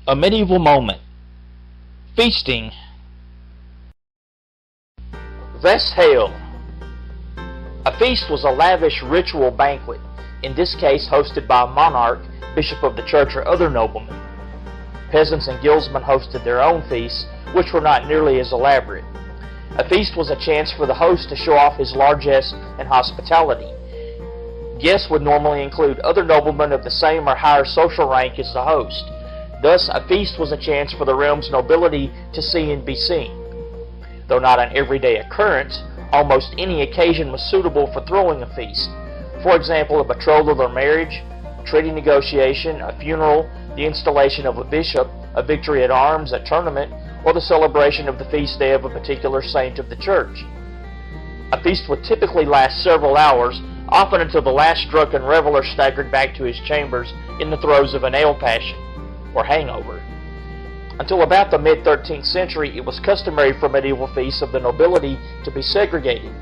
A medieval moment. Feasting. Faire. A feast was a lavish ritual banquet, in this case hosted by a monarch, bishop of the church, or other noblemen. Peasants and guildsmen hosted their own feasts, which were not nearly as elaborate. A feast was a chance for the host to show off his largesse and hospitality. Guests would normally include other noblemen of the same or higher social rank as the host. Thus, a feast was a chance for the realm's nobility to see and be seen. Though not an everyday occurrence, almost any occasion was suitable for throwing a feast. For example, a betrothal or marriage, treaty negotiation, a funeral, the installation of a bishop, a victory at arms, a tournament, or the celebration of the feast day of a particular saint of the church. A feast would typically last several hours, often until the last drunken reveler staggered back to his chambers in the throes of an ale passion, or hangover. Until about the mid-13th century, it was customary for medieval feasts of the nobility to be segregated,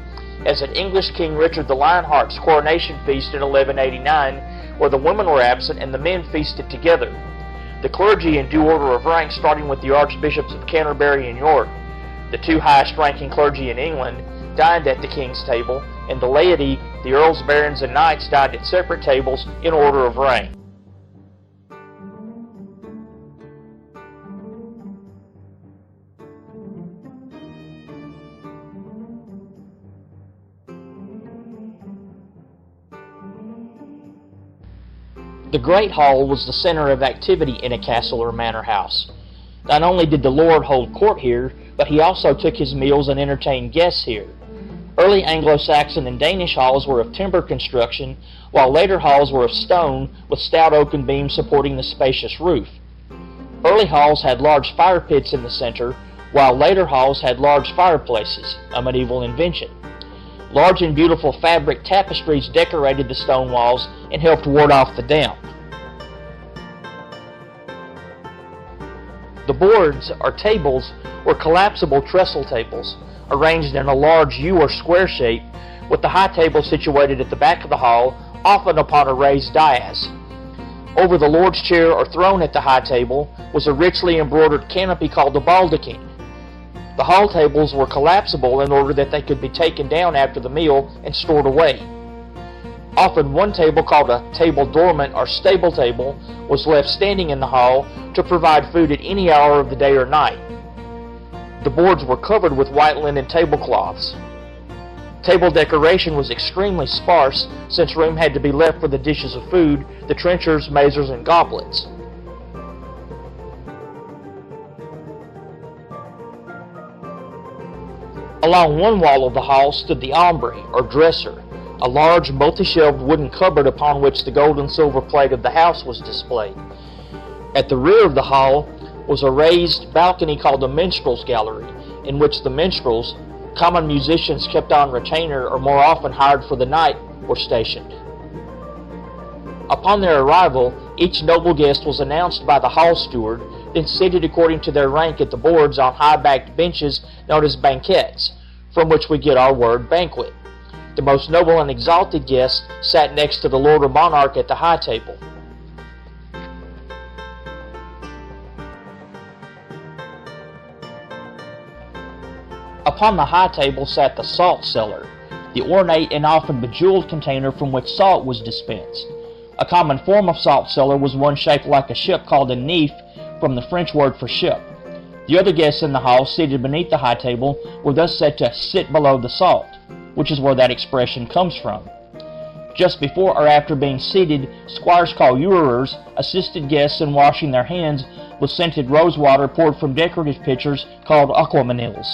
as at English King Richard the Lionheart's coronation feast in 1189, where the women were absent and the men feasted together. The clergy, in due order of rank, starting with the archbishops of Canterbury and York, the two highest-ranking clergy in England, dined at the king's table, and the laity, the earls, barons, and knights, dined at separate tables in order of rank. The Great Hall was the center of activity in a castle or manor house. Not only did the lord hold court here, but he also took his meals and entertained guests here. Early Anglo-Saxon and Danish halls were of timber construction, while later halls were of stone with stout oaken beams supporting the spacious roof. Early halls had large fire pits in the center, while later halls had large fireplaces, a medieval invention. Large and beautiful fabric tapestries decorated the stone walls and helped ward off the damp. The boards, or tables, were collapsible trestle tables, arranged in a large U or square shape, with the high table situated at the back of the hall, often upon a raised dais. Over the lord's chair or throne at the high table was a richly embroidered canopy called the baldachin. The hall tables were collapsible in order that they could be taken down after the meal and stored away. Often one table, called a table dormant or stable table, was left standing in the hall to provide food at any hour of the day or night. The boards were covered with white linen tablecloths. Table decoration was extremely sparse, since room had to be left for the dishes of food, the trenchers, mazers, and goblets. Along one wall of the hall stood the aumbry, or dresser, a large multi-shelved wooden cupboard upon which the gold and silver plate of the house was displayed. At the rear of the hall was a raised balcony called the minstrel's gallery, in which the minstrels, common musicians kept on retainer or more often hired for the night, were stationed. Upon their arrival, each noble guest was announced by the hall steward, then seated according to their rank at the boards on high-backed benches known as banquettes, from which we get our word banquet. The most noble and exalted guests sat next to the lord or monarch at the high table. Upon the high table sat the salt cellar, the ornate and often bejeweled container from which salt was dispensed. A common form of salt cellar was one shaped like a ship called a nef, from the French word for ship. The other guests in the hall, seated beneath the high table, were thus said to sit below the salt, which is where that expression comes from. Just before or after being seated, squires called urers assisted guests in washing their hands with scented rose water poured from decorative pitchers called aquamanils.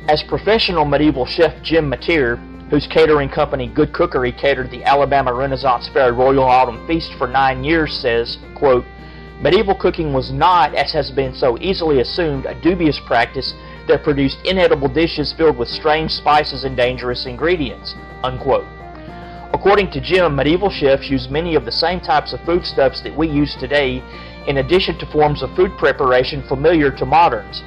As professional medieval chef Jim Mateer, whose catering company Good Cookery catered the Alabama Renaissance Fair Royal Autumn Feast for 9 years, says, quote, "Medieval cooking was not, as has been so easily assumed, a dubious practice that produced inedible dishes filled with strange spices and dangerous ingredients," unquote. According to Jim, medieval chefs used many of the same types of foodstuffs that we use today, in addition to forms of food preparation familiar to moderns.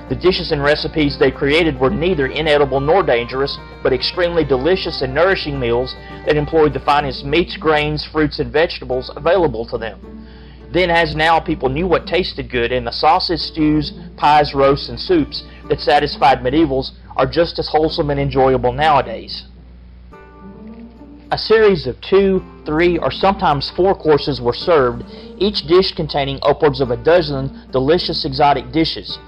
The dishes and recipes they created were neither inedible nor dangerous, but extremely delicious and nourishing meals that employed the finest meats, grains, fruits, and vegetables available to them. Then as now, people knew what tasted good, and the sauces, stews, pies, roasts, and soups that satisfied medievals are just as wholesome and enjoyable nowadays. A series of 2, 3, or sometimes 4 courses were served, each dish containing upwards of a dozen delicious exotic dishes.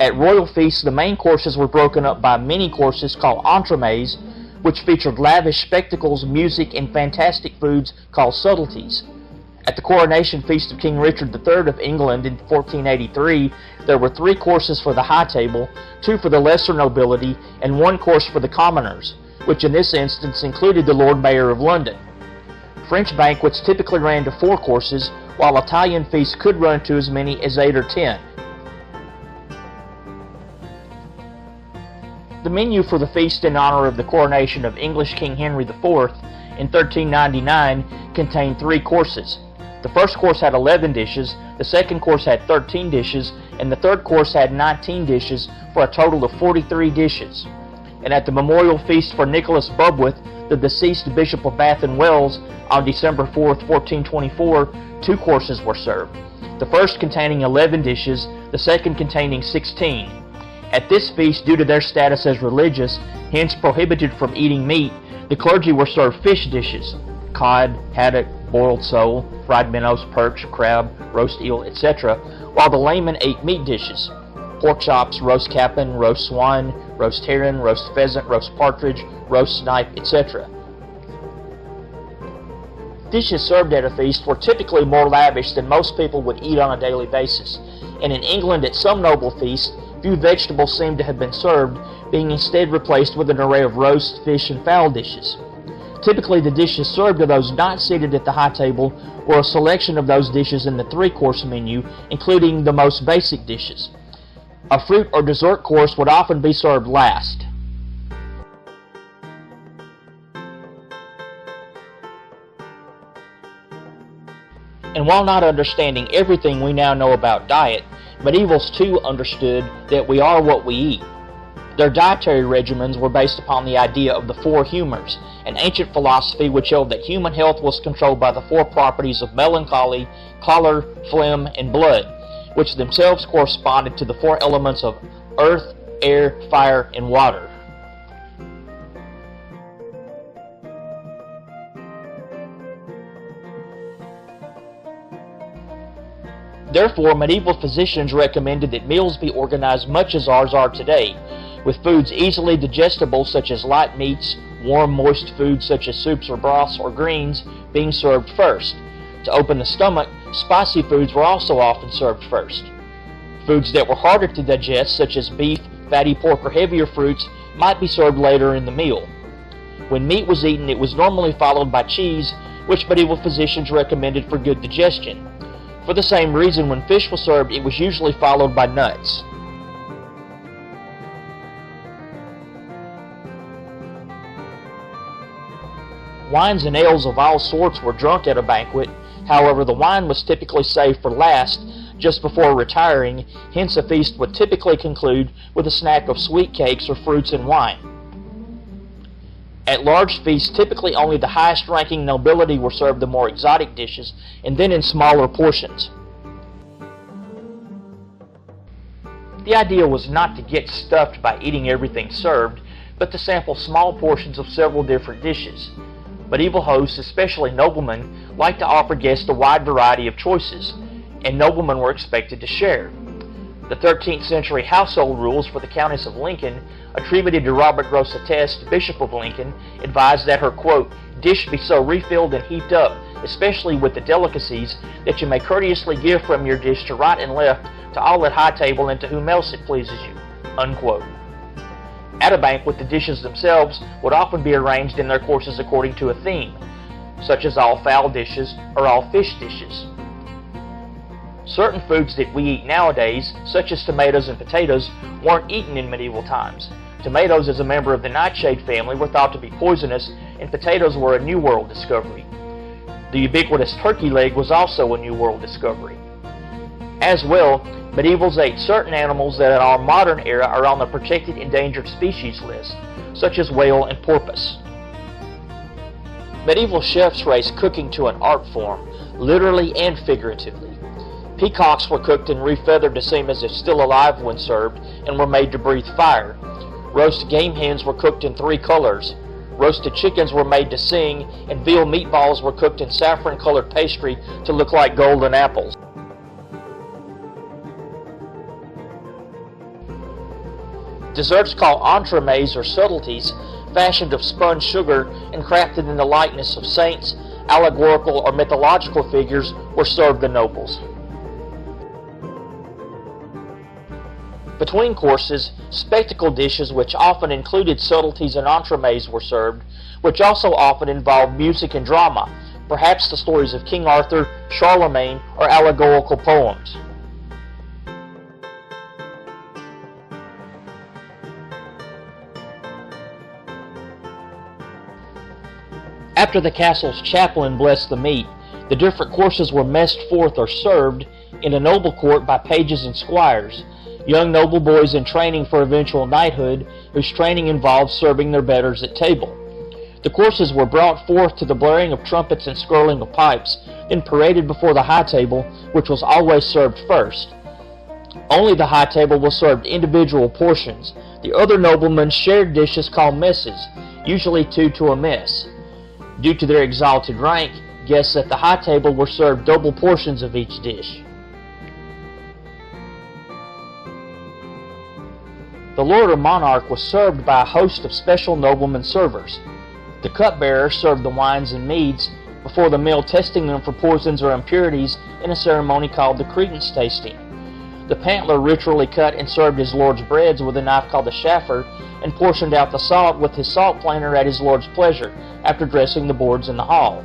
At royal feasts, the main courses were broken up by mini courses called entremets, which featured lavish spectacles, music, and fantastic foods called subtleties. At the coronation feast of King Richard III of England in 1483, there were 3 courses for the high table, 2 for the lesser nobility, and 1 course for the commoners, which in this instance included the Lord Mayor of London. French banquets typically ran to 4 courses, while Italian feasts could run to as many as 8 or 10. The menu for the feast in honor of the coronation of English King Henry IV in 1399 contained 3 courses. The first course had 11 dishes, the second course had 13 dishes, and the third course had 19 dishes for a total of 43 dishes. And at the memorial feast for Nicholas Bubwith, the deceased Bishop of Bath and Wells, on December 4th, 1424, 2 courses were served, the first containing 11 dishes, the second containing 16. At this feast, due to their status as religious, hence prohibited from eating meat, the clergy were served fish dishes: cod, haddock, boiled sole, fried minnows, perch, crab, roast eel, etc., while the laymen ate meat dishes: pork chops, roast capon, roast swan, roast heron, roast pheasant, roast partridge, roast snipe, etc. Dishes served at a feast were typically more lavish than most people would eat on a daily basis, and in England at some noble feasts, few vegetables seem to have been served, being instead replaced with an array of roast, fish, and fowl dishes. Typically, the dishes served to those not seated at the high table were a selection of those dishes in the 3-course menu, including the most basic dishes. A fruit or dessert course would often be served last. And while not understanding everything we now know about diet, medievals too understood that we are what we eat. Their dietary regimens were based upon the idea of the 4 humors, an ancient philosophy which held that human health was controlled by the 4 properties of melancholy, choler, phlegm, and blood, which themselves corresponded to the 4 elements of earth, air, fire, and water. Therefore, medieval physicians recommended that meals be organized much as ours are today, with foods easily digestible such as light meats, warm, moist foods such as soups or broths or greens being served first. To open the stomach, spicy foods were also often served first. Foods that were harder to digest, such as beef, fatty pork, or heavier fruits, might be served later in the meal. When meat was eaten, it was normally followed by cheese, which medieval physicians recommended for good digestion. For the same reason, when fish was served, it was usually followed by nuts. Wines and ales of all sorts were drunk at a banquet. However, the wine was typically saved for last, just before retiring, hence a feast would typically conclude with a snack of sweet cakes or fruits and wine. At large feasts, typically only the highest-ranking nobility were served the more exotic dishes, and then in smaller portions. The idea was not to get stuffed by eating everything served, but to sample small portions of several different dishes. Medieval hosts, especially noblemen, liked to offer guests a wide variety of choices, and noblemen were expected to share. The 13th century household rules for the Countess of Lincoln, attributed to Robert Grosseteste, Bishop of Lincoln, advised that her, quote, dish be so refilled and heaped up, especially with the delicacies, that you may courteously give from your dish to right and left to all at high table and to whom else it pleases you, unquote. At a banquet, the dishes themselves would often be arranged in their courses according to a theme, such as all fowl dishes or all fish dishes. Certain foods that we eat nowadays, such as tomatoes and potatoes, weren't eaten in medieval times. Tomatoes, as a member of the nightshade family, were thought to be poisonous, and potatoes were a New World discovery. The ubiquitous turkey leg was also a New World discovery. As well, medievals ate certain animals that in our modern era are on the protected endangered species list, such as whale and porpoise. Medieval chefs raised cooking to an art form, literally and figuratively. Peacocks were cooked and refeathered to seem as if still alive when served, and were made to breathe fire. Roast game hens were cooked in 3 colors. Roasted chickens were made to sing, and veal meatballs were cooked in saffron-colored pastry to look like golden apples. Desserts called entremets or subtleties, fashioned of spun sugar and crafted in the likeness of saints, allegorical or mythological figures, were served the nobles. Between courses, spectacle dishes which often included subtleties and entremets were served, which also often involved music and drama, perhaps the stories of King Arthur, Charlemagne, or allegorical poems. After the castle's chaplain blessed the meat, the different courses were messed forth or served in a noble court by pages and squires, young noble boys in training for eventual knighthood, whose training involved serving their betters at table. The courses were brought forth to the blaring of trumpets and skirling of pipes, then paraded before the high table, which was always served first. Only the high table was served individual portions. The other noblemen shared dishes called messes, usually 2 to a mess. Due to their exalted rank, guests at the high table were served double portions of each dish. The lord or monarch was served by a host of special noblemen servers. The cupbearer served the wines and meads before the meal, testing them for poisons or impurities in a ceremony called the credence tasting. The pantler ritually cut and served his lord's breads with a knife called the chaffer, and portioned out the salt with his salt planer at his lord's pleasure, after dressing the boards in the hall.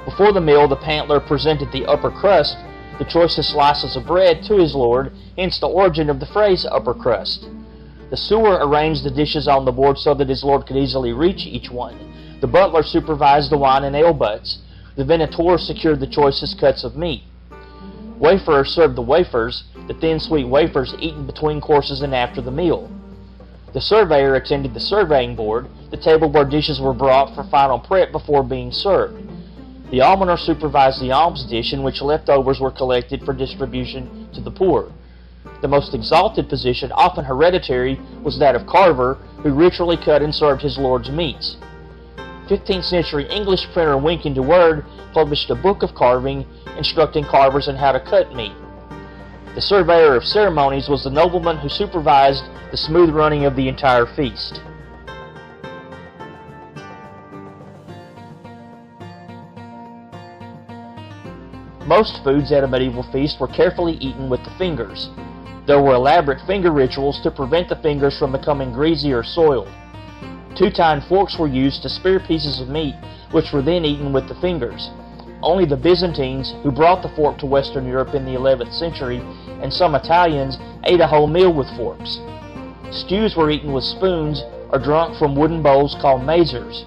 Before the meal, the pantler presented the upper crust, the choicest slices of bread, to his lord, hence the origin of the phrase upper crust. The sewer arranged the dishes on the board so that his lord could easily reach each one. The butler supervised the wine and ale butts. The venator secured the choicest cuts of meat. Wayfarers served the wafers, the thin sweet wafers eaten between courses and after the meal. The surveyor attended the surveying board, the table where dishes were brought for final prep before being served. The almoner supervised the alms dish, in which leftovers were collected for distribution to the poor. The most exalted position, often hereditary, was that of carver, who ritually cut and served his lord's meats. 15th century English printer Winkin de Worde published a book of carving, instructing carvers in how to cut meat. The surveyor of ceremonies was the nobleman who supervised the smooth running of the entire feast. Most foods at a medieval feast were carefully eaten with the fingers. There were elaborate finger rituals to prevent the fingers from becoming greasy or soiled. 2-tined forks were used to spear pieces of meat, which were then eaten with the fingers. Only the Byzantines, who brought the fork to Western Europe in the 11th century, and some Italians, ate a whole meal with forks. Stews were eaten with spoons or drunk from wooden bowls called mazers.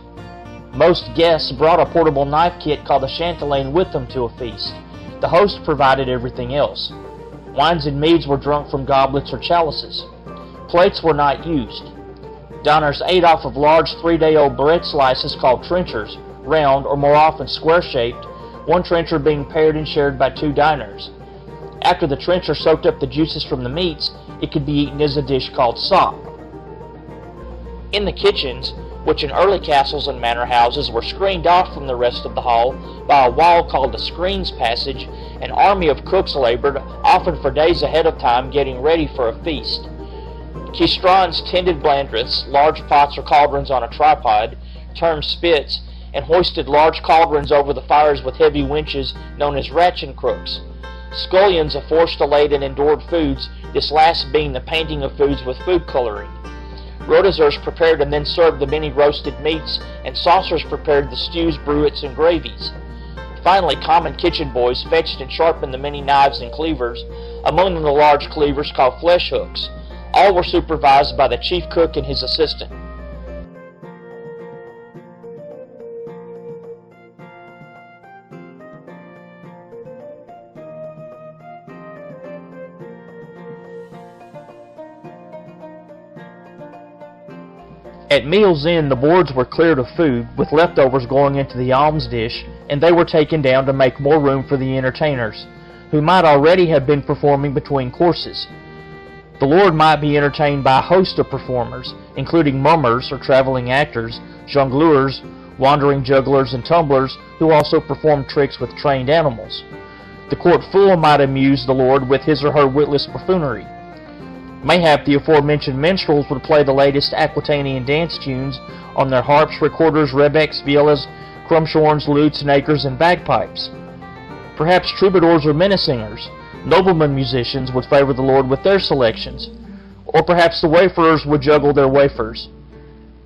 Most guests brought a portable knife kit called a chatelaine with them to a feast. The host provided everything else. Wines and meads were drunk from goblets or chalices. Plates were not used. Diners ate off of large 3-day-old bread slices called trenchers, round or more often square-shaped, one trencher being paired and shared by 2 diners. After the trencher soaked up the juices from the meats, it could be eaten as a dish called sop. In the kitchens, which in early castles and manor houses were screened off from the rest of the hall by a wall called the screens passage, an army of cooks labored, often for days ahead of time, getting ready for a feast. Kistrons tended blandreths, large pots or cauldrons on a tripod, termed spits, and hoisted large cauldrons over the fires with heavy winches known as ratchet crooks. Scullions forced to lade and endured foods, this last being the painting of foods with food coloring. Rôtiseurs prepared and then served the many roasted meats, and saucers prepared the stews, bruets, and gravies. Finally, common kitchen boys fetched and sharpened the many knives and cleavers, among them the large cleavers called flesh hooks. All were supervised by the chief cook and his assistant. At meals in, the boards were cleared of food, with leftovers going into the alms dish, and they were taken down to make more room for the entertainers, who might already have been performing between courses. The Lord might be entertained by a host of performers, including mummers or traveling actors, jongleurs, wandering jugglers, and tumblers, who also performed tricks with trained animals. The court fool might amuse the Lord with his or her witless buffoonery. Mayhap the aforementioned minstrels would play the latest Aquitanian dance tunes on their harps, recorders, rebecks, violas, crumshorns, lutes, nakers, and bagpipes. Perhaps troubadours or minnesingers, noblemen musicians, would favor the Lord with their selections, or perhaps the wayfarers would juggle their wafers.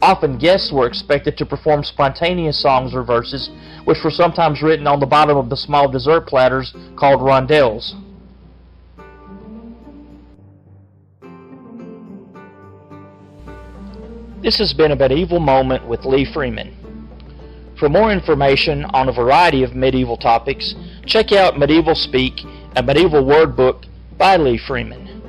Often guests were expected to perform spontaneous songs or verses, which were sometimes written on the bottom of the small dessert platters called rondelles. This has been a Medieval Moment with Lee Freeman. For more information on a variety of medieval topics, check out Medieval Speak, a medieval word book by Lee Freeman.